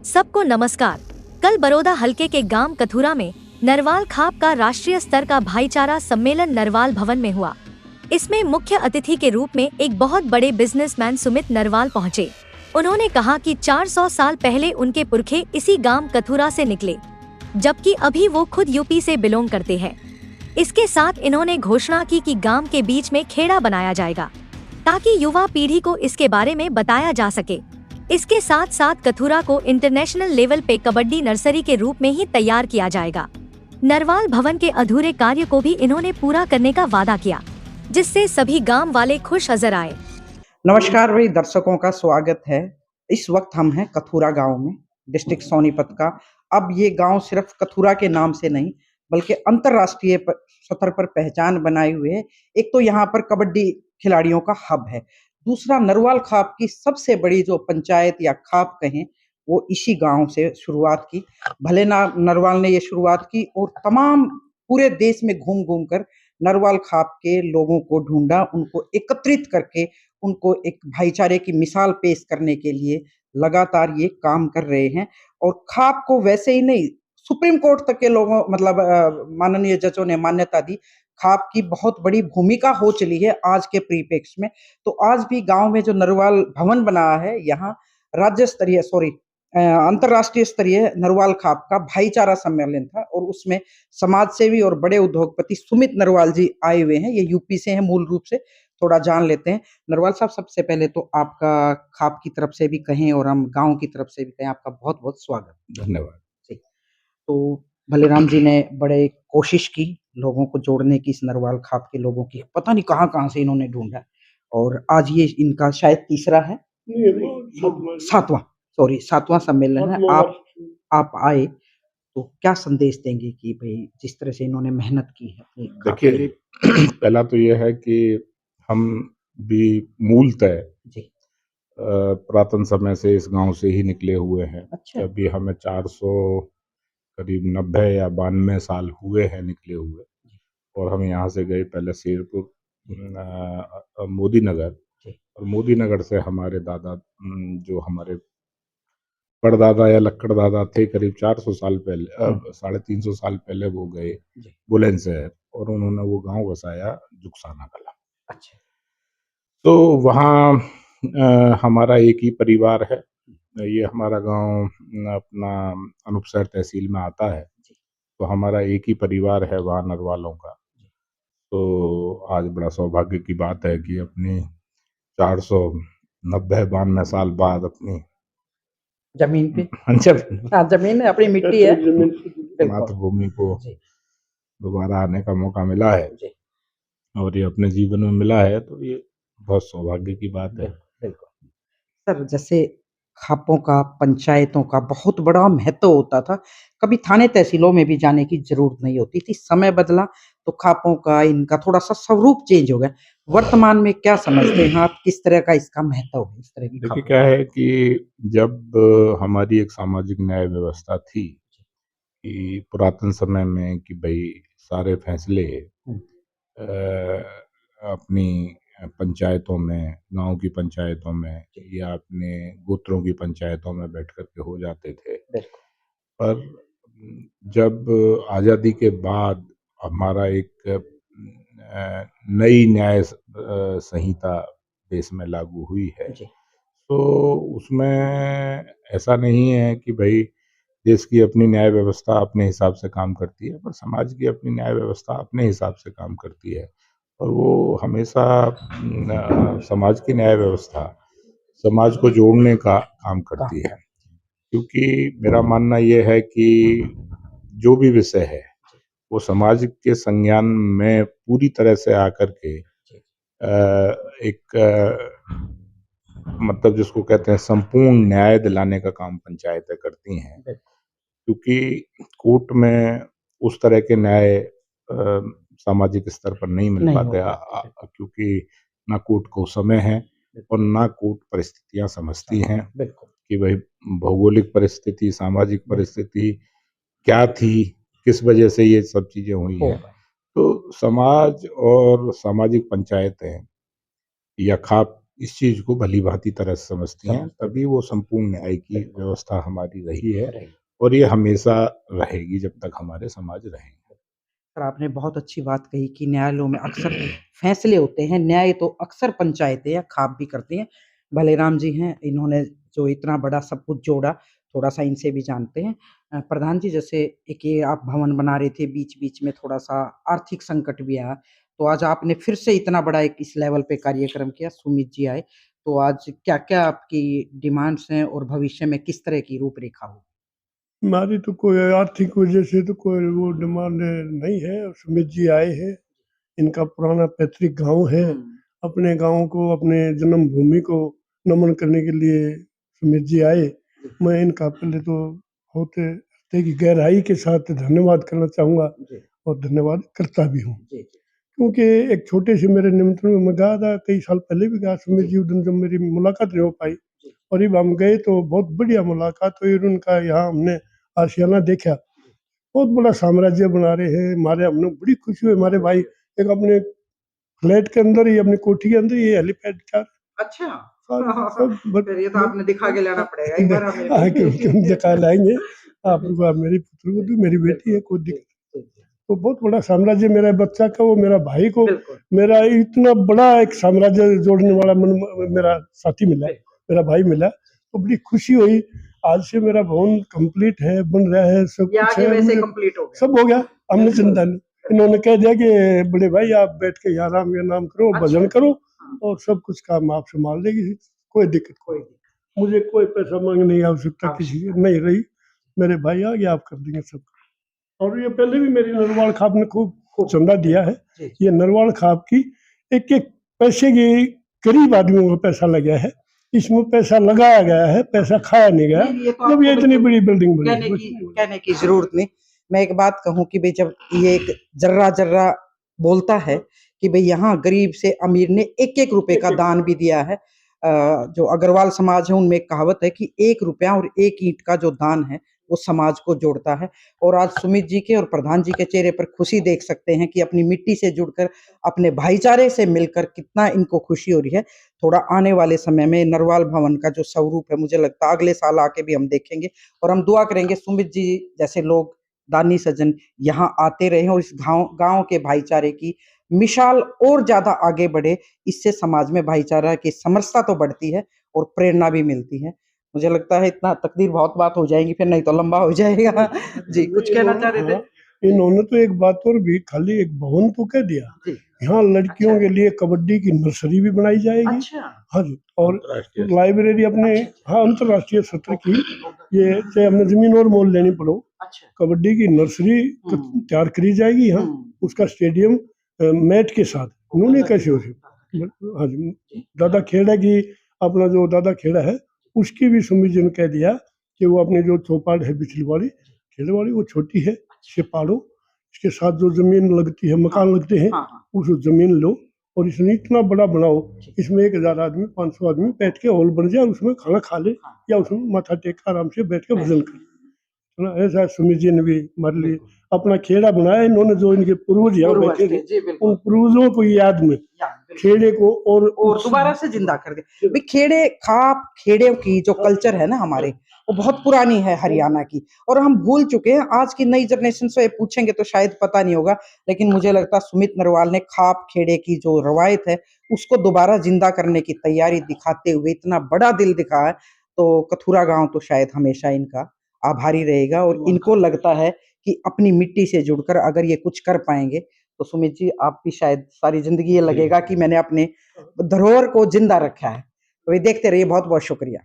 सबको नमस्कार। कल बड़ौदा हलके के गांव कथुरा में नरवाल खाप का राष्ट्रीय स्तर का भाईचारा सम्मेलन नरवाल भवन में हुआ। इसमें मुख्य अतिथि के रूप में एक बहुत बड़े बिजनेसमैन सुमित नरवाल पहुंचे। उन्होंने कहा कि 400 साल पहले उनके पुरखे इसी गांव कथुरा से निकले, जबकि अभी वो खुद यूपी से बिलोंग करते हैं। इसके साथ इन्होंने घोषणा की कि गांव के बीच में खेड़ा बनाया जाएगा, ताकि युवा पीढ़ी को इसके बारे में बताया जा सके। इसके साथ साथ कथुरा को इंटरनेशनल लेवल पे कबड्डी नर्सरी के रूप में ही तैयार किया जाएगा। नरवाल भवन के अधूरे कार्य को भी इन्होंने पूरा करने का वादा किया, जिससे सभी गांव वाले खुश नजर आए। नमस्कार भाई, दर्शकों का स्वागत है। इस वक्त हम हैं कथुरा गांव में, डिस्ट्रिक्ट सोनीपत का। अब ये गांव सिर्फ कथुरा के नाम से नहीं बल्कि अंतर्राष्ट्रीय सतह पर पहचान बनाए हुए है। एक तो यहाँ पर कबड्डी खिलाड़ियों का हब है, दूसरा नरवाल खाप की सबसे बड़ी जो पंचायत या खाप कहें वो इसी गांव से शुरुआत की। भले ना नरवाल ने ये शुरुआत की और तमाम पूरे देश में घूम घूम कर नरवाल खाप के लोगों को ढूंढा, उनको एकत्रित करके उनको एक भाईचारे की मिसाल पेश करने के लिए लगातार ये काम कर रहे हैं। और खाप को वैसे ही नहीं, सुप्रीम कोर्ट तक के लोगों माननीय जजों ने मान्यता दी। खाप की बहुत बड़ी भूमिका हो चली है आज के परिप्रेक्ष्य में। तो आज भी गांव में जो नरवाल भवन बना है, यहाँ राज्य स्तरीय अंतर्राष्ट्रीय स्तरीय नरवाल खाप का भाईचारा सम्मेलन था और उसमें समाज सेवी और बड़े उद्योगपति सुमित नरवाल जी आए हुए हैं। ये यूपी से हैं मूल रूप से। थोड़ा जान लेते हैं। नरवाल साहब, सबसे पहले तो आपका खाप की तरफ से भी कहें और हम गांव की तरफ से भी कहें, आपका बहुत बहुत स्वागत। धन्यवाद जी। तो भलेराम जी ने बड़े कोशिश की लोगों को जोड़ने की, इस नरवाल खाप के लोगों की पता नहीं कहाँ कहाँ से इन्होंने ढूंढा और आज ये इनका शायद तीसरा है, सातवां सम्मेलन है। आप आए तो क्या संदेश देंगे कि भाई जिस तरह से इन्होंने मेहनत की है अपने खाप के देखिए, लिए? पहला तो यह है कि हम भी मूलतः जी। पुरातन समय से इस गांव से ही निकले हुए हैं। अच्छा। अभी हमें 400 करीब 90 या 92 साल हुए हैं निकले हुए। और हम यहाँ से गए पहले शेरपुर, मोदी नगर, जी। और मोदी नगर से हमारे दादा, जो हमारे परदादा या लक्कड़ दादा थे, करीब 400 साल पहले, 350 साल पहले वो गए जी। बुलंदशहर और उन्होंने वो गांव बसाया जुगसाना कला। अच्छा। तो वहाँ हमारा एक ही परिवार है। ये हमारा गांव अपना अनूपसर तहसील में आता है। तो हमारा एक ही परिवार है वहाँ नरवालों का। तो आज बड़ा सौभाग्य की बात है कि अपनी 490-92 साल बाद अपनी जमीन पे जब हाँ, जमीन है, अपनी मिट्टी है। मातृभूमि को जी। दोबारा आने का मौका मिला है जी। और ये अपने जीवन में मिला है, तो ये बहुत सौभाग्य की बात है। बिल्कुल। सर, जैसे खापों का, पंचायतों का बहुत बड़ा महत्व होता था। कभी थाने तहसीलों में भी जाने की ज़रूरत नहीं होती थी। समय बदला तो खापों का, इनका थोड़ा-सा स्वरूप चेंज हो गया। वर्तमान में क्या समझते हैं आप, किस तरह का इसका महत्व है, इस तरह की देखिए, खापों क्या है कि जब हमारी एक सामाजिक न्याय व्यवस्था थी कि पुरातन समय में कि भई सारे फैसले हुँ। अपनी पंचायतों में, गाँव की पंचायतों में या अपने गोत्रों की पंचायतों में बैठ कर के हो जाते थे। बिल्कुल। पर जब आज़ादी के बाद हमारा एक नई न्याय संहिता देश में लागू हुई है, जी। तो उसमें ऐसा नहीं है कि भई देश की अपनी न्याय व्यवस्था अपने हिसाब से काम करती है, पर समाज की अपनी न्याय व्यवस्था अपने हिसाब से काम करती है। और वो हमेशा समाज की न्याय व्यवस्था समाज को जोड़ने का काम करती है। क्योंकि मेरा मानना ये है कि जो भी विषय है, वो समाज के संज्ञान में पूरी तरह से आकर के एक मतलब जिसको कहते हैं संपूर्ण न्याय दिलाने का काम पंचायतें करती हैं। क्योंकि कोर्ट में उस तरह के न्याय सामाजिक स्तर पर नहीं मिल नहीं हो पाते, पाते। क्योंकि ना कोर्ट को समय है और ना कोर्ट परिस्थितियां समझती हैं बिल्कुल। कि भाई भौगोलिक परिस्थिति, सामाजिक परिस्थिति क्या थी, किस वजह से ये सब चीजें हुई हैं। तो समाज और सामाजिक पंचायतें या खाप इस चीज को भली भांति तरह से समझती हैं, तभी वो संपूर्ण न्याय की व्यवस्था हमारी रही है और ये हमेशा रहेगी जब तक हमारे समाज रहेंगे। सर, आपने बहुत अच्छी बात कही कि न्यायालयों में अक्सर फैसले होते हैं, न्याय तो अक्सर पंचायतें या खाप भी करती हैं। भलेराम जी हैं, इन्होंने जो इतना बड़ा सब कुछ जोड़ा, थोड़ा-सा इनसे भी जानते हैं। प्रधान जी, जैसे एक ये आप भवन बना रहे थे, बीच-बीच में थोड़ा-सा आर्थिक संकट भी आया, तो आज आपने फिर से इतना बड़ा एक इस लेवल पे कार्यक्रम किया, सुमित जी आए, तो आज क्या-क्या आपकी डिमांड्स हैं और भविष्य में किस तरह की रूपरेखा होगी? हमारी तो कोई आर्थिक वजह से तो कोई वो डिमांड नहीं है। सुमित जी आए हैं, इनका पुराना पैतृक गांव है। अपने गांव को, अपने जन्मभूमि को नमन करने के लिए सुमित जी आए। मैं इनका पहले तो बहुत हृदय की गहराई के साथ धन्यवाद करना चाहूँगा और धन्यवाद करता भी हूँ। क्योंकि एक छोटे से मेरे निमंत्रण में मैं गया था, कई साल पहले भी गया सुमित जी, उस दिन जब मेरी मुलाकात नहीं हो पाई और जब हम गए तो बहुत बढ़िया मुलाकात हुई और उनका यहाँ हमने आशियाना देखा। बहुत बड़ा साम्राज्य बना रहे हैं हमारे, हमने बड़ी खुशी हुई। हमारे भाई एक अपने फ्लैट के अंदर ही, अपनी कोठी के अंदर ही हेलीपैड का अच्छा। सब फिर ये तो आपने दिखा के लाना पड़ेगा एक बार हमें भी। क्यों दिखा लाएंगे आपको। आप मेरी पुत्र, मेरी बेटी है, कोई दिक्कत। तो बहुत बड़ा साम्राज्य मेरा बच्चा का, वो मेरा भाई को मेरा इतना बड़ा एक साम्राज्य जोड़ने वाला मेरा साथी मिला, मेरा भाई मिला, तो बड़ी खुशी हुई। आज से मेरा भवन कंप्लीट है, बन रहा है, सब कुछ है, वैसे कंप्लीट हो गया, सब हो गया, हमने चिंता नहीं। इन्होंने कह दिया कि बड़े भाई आप बैठ के यहाँ राम का नाम करो, भजन करो और सब कुछ काम आप संभाल देगी, कोई दिक्कत। मुझे कोई पैसा मांगने की आवश्यकता किसी की नहीं रही। मेरे भाई आ गया, आप कर देंगे सब। और ये पहले भी मेरी नरवाल खाप ने खूब चंदा दिया है। ये नरवाल खाप की एक एक पैसे के करीब आदमियों का पैसा लगा है, इसमें पैसा लगाया गया है, पैसा खाया नहीं गया। जब ये इतनी बड़ी बिल्डिंग बनी, कहने की जरूरत नहीं। मैं एक बात कहूँ कि भाई, जब ये एक जर्रा बोलता है कि भाई यहाँ गरीब से अमीर ने एक-एक रुपए का दान भी दिया है। जो अग्रवाल समाज है उनमें एक कहावत है कि 1 रुपया और 1 ईंट का जो दान है वो समाज को जोड़ता है। और आज सुमित जी के और प्रधान जी के चेहरे पर खुशी देख सकते हैं कि अपनी मिट्टी से जुड़कर, अपने भाईचारे से मिलकर कितना इनको खुशी हो रही है। थोड़ा आने वाले समय में नरवाल भवन का जो स्वरूप है, मुझे लगता है अगले साल आके भी हम देखेंगे और हम दुआ करेंगे सुमित जी जैसे लोग, दानी सज्जन यहाँ आते रहे और इस गांव के भाईचारे की मिसाल और ज्यादा आगे बढ़े। इससे समाज में भाईचारा की समरसता तो बढ़ती है और प्रेरणा भी मिलती है। मुझे लगता है इतना तकदीर बहुत बात हो जाएगी, फिर नहीं तो लंबा हो जाएगा। जी, कुछ कहना चाह रहे थे? इन्होंने तो एक बात और भी, खाली एक भवन तो कह दिया, यहाँ लड़कियों के लिए कबड्डी की नर्सरी भी बनाई जाएगी। हाँ जी, और लाइब्रेरी अपने, हाँ, अंतर्राष्ट्रीय स्तर की, ये चाहे हमने जमीन और मोल लेनी पड़ो, कबड्डी की नर्सरी तैयार करी जाएगी यहाँ। उसका स्टेडियम मैट के साथ, उन्होंने कैसे हो सकती। हाँ जी, दादा खेड़ा की, अपना जो दादा खेड़ा है उसकी भी सुमित जी ने कह दिया कि वो अपने जो चौपाट है बिचली वाली खेड़े वाली, वो छोटी है, इसे पाड़ो, इसके साथ जो जमीन लगती है, मकान लगते हैं, उस जमीन लो और इसमें इतना बड़ा बनाओ, इसमें 1000 आदमी, 500 आदमी बैठ के हॉल बन जाए, उसमें खाना खा ले या उसमें माथा टेक आराम से बैठ के भजन करे। ऐसा सुमित जी ने भी हमारे लिए अपना खेड़ा बनाया। इन्होंने जो इनके पूर्वज यहाँ बैठे थे, उन पूर्वजों को याद में खेड़े को और दोबारा से जिंदा कर दे। भाई खेड़े खाप, खेड़े की जो कल्चर है ना हमारे, वो बहुत पुरानी है हरियाणा की, और हम भूल चुके हैं। आज की नई जनरेशन से पूछेंगे तो शायद पता नहीं होगा, लेकिन मुझे लगता है सुमित नरवाल ने खाप खेड़े की जो रवायत है उसको दोबारा जिंदा करने की तैयारी दिखाते हुए इतना बड़ा दिल दिखाया है। तो कथूरा गांव तो शायद हमेशा इनका आभारी रहेगा और इनको लगता है कि अपनी मिट्टी से जुड़कर अगर ये कुछ कर पाएंगे तो सुमित जी आप भी शायद सारी जिंदगी ये लगेगा कि मैंने अपने धरोहर को जिंदा रखा है। तो ये देखते रहिए। बहुत बहुत शुक्रिया।